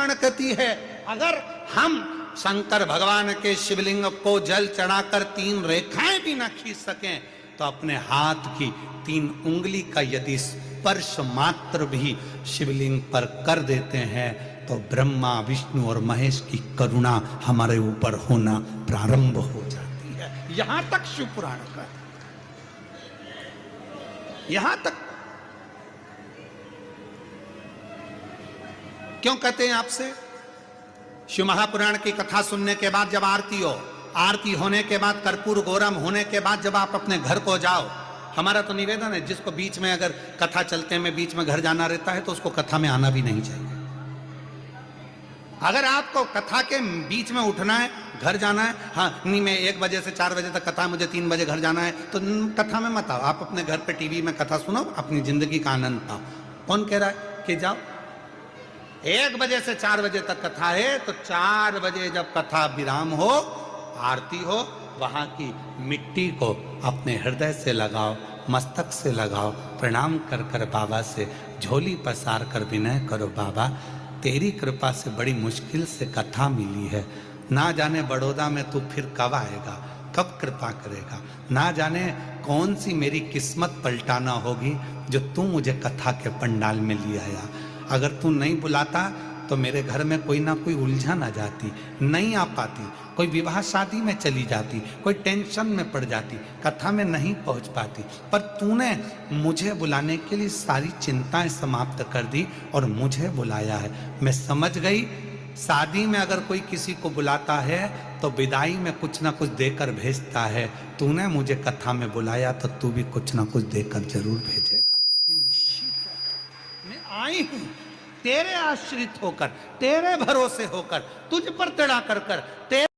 पुराण कहती है, अगर हम शंकर भगवान के शिवलिंग को जल चढ़ाकर 3 रेखाएं भी ना खींच सकें तो अपने हाथ की 3 उंगली का यदि स्पर्श मात्र भी शिवलिंग पर कर देते हैं तो ब्रह्मा विष्णु और महेश की करुणा हमारे ऊपर होना प्रारंभ हो जाती है। यहां तक शिव पुराण का, यहां तक। क्यों कहते हैं आपसे? शिव महापुराण की कथा सुनने के बाद जब आरती हो, आरती होने के बाद कर्पूर गौरम होने के बाद जब आप अपने घर को जाओ, हमारा तो निवेदन है जिसको बीच में अगर कथा चलते में बीच में घर जाना रहता है तो उसको कथा में आना भी नहीं चाहिए। अगर आपको कथा के बीच में उठना है, घर जाना है, हाँ नहीं मैं 1 बजे से 4 बजे तक कथा, मुझे 3 बजे घर जाना है, तो कथा में मत आओ। आप अपने घर पे टीवी में कथा सुनो, अपनी जिंदगी का आनंद पाओ। कौन कह रहा है कि जाओ? 1 बजे से 4 बजे तक कथा है तो 4 बजे जब कथा विराम हो, आरती हो, वहां की मिट्टी को अपने हृदय से लगाओ, मस्तक से लगाओ, प्रणाम कर कर बाबा से झोली पसार कर विनय करो, बाबा तेरी कृपा से बड़ी मुश्किल से कथा मिली है, ना जाने बड़ौदा में तू फिर कब आएगा, कब कृपा करेगा, ना जाने कौन सी मेरी किस्मत पलटाना होगी जो तू मुझे कथा के पंडाल में ले आया। अगर तू नहीं बुलाता तो मेरे घर में कोई ना कोई उलझन आ जाती, नहीं आ पाती, कोई विवाह शादी में चली जाती, कोई टेंशन में पड़ जाती, कथा में नहीं पहुंच पाती। पर तूने मुझे बुलाने के लिए सारी चिंताएं समाप्त कर दी और मुझे बुलाया है। मैं समझ गई शादी में अगर कोई किसी को बुलाता है तो विदाई में कुछ ना कुछ देकर भेजता है। तूने मुझे कथा में बुलाया तो तू भी कुछ ना कुछ देकर जरूर भेजेगा। मैं आई हूं तेरे आश्रित होकर, तेरे भरोसे होकर, तुझ पर टिड़ा कर कर, तेरे